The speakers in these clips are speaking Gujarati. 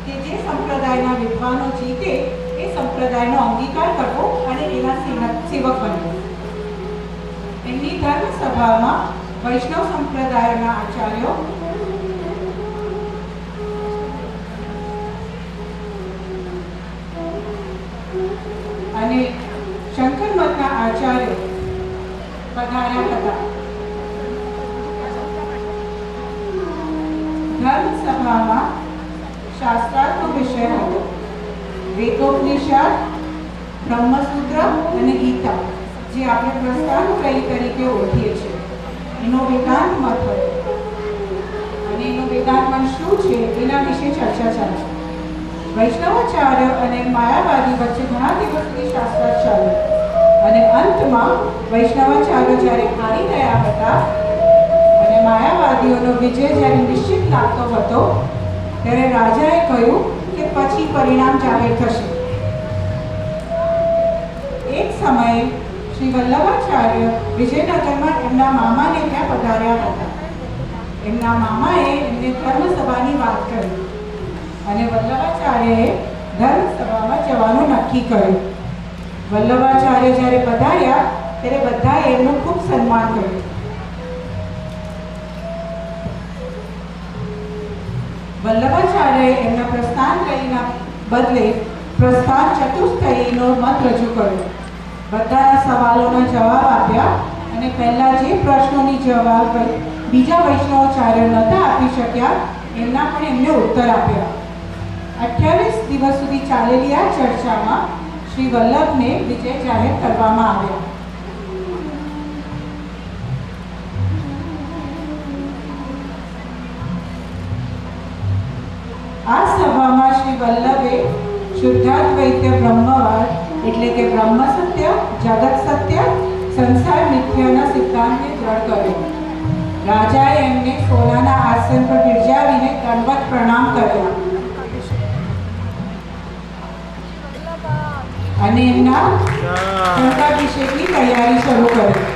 કે જે સંપ્રદાયના વિદ્વાનો જીતે એ સંપ્રદાયનો અંગીકાર કરવો અને એના સેવક બનવો. એમની ધર્મ સભામાં વૈષ્ણવ સંપ્રદાયના આચાર્યો અને શંકર મતના આચાર્યો પધાર્યા હતા. ધર્મ સભામાં શાસ્ત્રાર્થનો વિષય હતો વેદોપનિષદ, બ્રહ્મસૂત્ર અને ગીતા, જે આપણે પ્રસ્થાનત્રયી તરીકે ઓળખીએ છીએ. એનો વેદાંત મત હતો અને એનો વેદાંત મત શું છે એના વિશે ચર્ચા ચાલે. વૈષ્ણવાચાર્ય અને માયાવાદી વચ્ચે ઘણા દિવસ સુધી શાસ્ત્રાર્થ ચાલ્યો અને અંતમાં વૈષ્ણવાચાર્ય જ્યારે હારી રહ્યા હતા અને માયાવાદીઓનો વિજય જ્યારે નિશ્ચિત લાગતો હતો ત્યારે રાજાએ કહ્યું કે પછી પરિણામ જાહેર થશે. એક સમયે શ્રી વલ્લભાચાર્ય વિજયનગરમાં એમના મામાને ત્યાં પધાર્યા હતા. એમના મામાએ એમને ધર્મસભાની વાત કરી અને વલ્લભાચાર્યએ ધર્મસભામાં જવાનું નક્કી કર્યું. વલ્લભાચાર્ય જ્યારે પધાર્યા ત્યારે બધાએ એમનું ખૂબ સન્માન કર્યું. વલ્લભાચાર્યએ એમના પ્રસ્થાનત્રયીના બદલે પ્રસ્થાન ચતુષ્ટયીનો મત રજૂ કર્યો. બધાના સવાલોના જવાબ આપ્યા અને પહેલા જે પ્રશ્નોની જવાબ બીજા વૈષ્ણવાચાર્ય નહોતા આપી શક્યા એમના પણ એમને ઉત્તર આપ્યા. 28 દિવસ સુધી ચાલેલી આ ચર્ચામાં શ્રી વલ્લભને વિજય જાહેર કરવામાં આવ્યા. આ સભામાં શ્રી વલ્લભે શુદ્ધાદ્વૈત બ્રહ્મવાદ એટલે કે બ્રહ્મ સત્ય, જગત સત્ય, સંસાર મિથ્યાના સિદ્ધાંતને દ્રઢ કર્યો. રાજાએ એમને સોનાના આસન પર બિરજાવીને દંડવત પ્રણામ કર્યા અને એમના શંકાભિષેકની તૈયારી શરૂ કરી.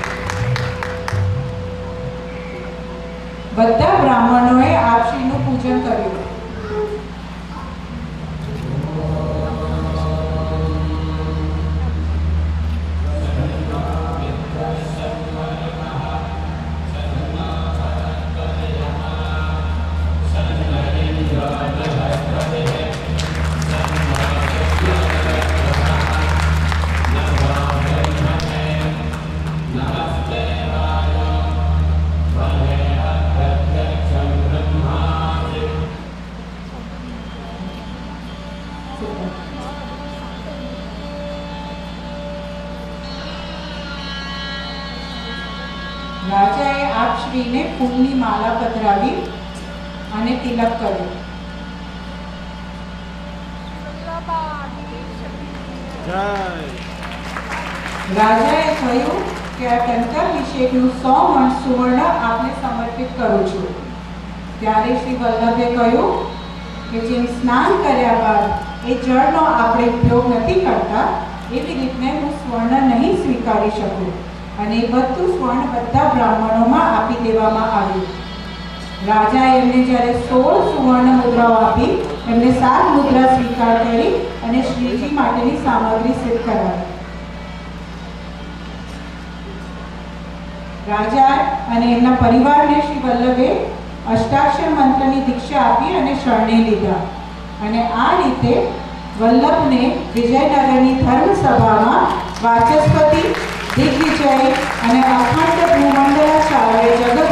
બધા બ્રાહ્મણોએ આપશ્રીનું પૂજન કર્યું. રાજાએ આપશ્રીને ફૂલની માલા પધરાવી અને તિલક કર્યો. રાજાએ કહ્યું કે આ ટંકાભિષેકનું 100 મણ સુવર્ણ આપને સમર્પિત કરું છું. ત્યારે શ્રી વલ્લભે કહ્યું કે જેમ સ્નાન કર્યા બાદ એ જળનો આપણે ઉપયોગ નથી કરતા એવી રીતે હું સ્વર્ણ નહીં સ્વીકારી શકું અને એ બધું સ્વર્ણ બધા બ્રાહ્મણોમાં આપી દેવામાં આવ્યું. રાજાએ એમને જ્યારે 16 સુવર્ણ મુદ્રાઓ આપી એમને 7 મુદ્રા સ્વીકાર કરી અને શ્રીજી માટેની સામગ્રી સિદ્ધ કરાવી. રાજા અને એમના પરિવારને શ્રી વલ્લભે અષ્ટાક્ષર મંત્રની દીક્ષા આપી અને શરણે લીધા અને આ રીતે વલ્લભને વિજયનગરની ધર્મસભામાં વાચસ્પતિ, દિગ્વિજય અને અખંડ ભૂમંડલાચાર્ય જગત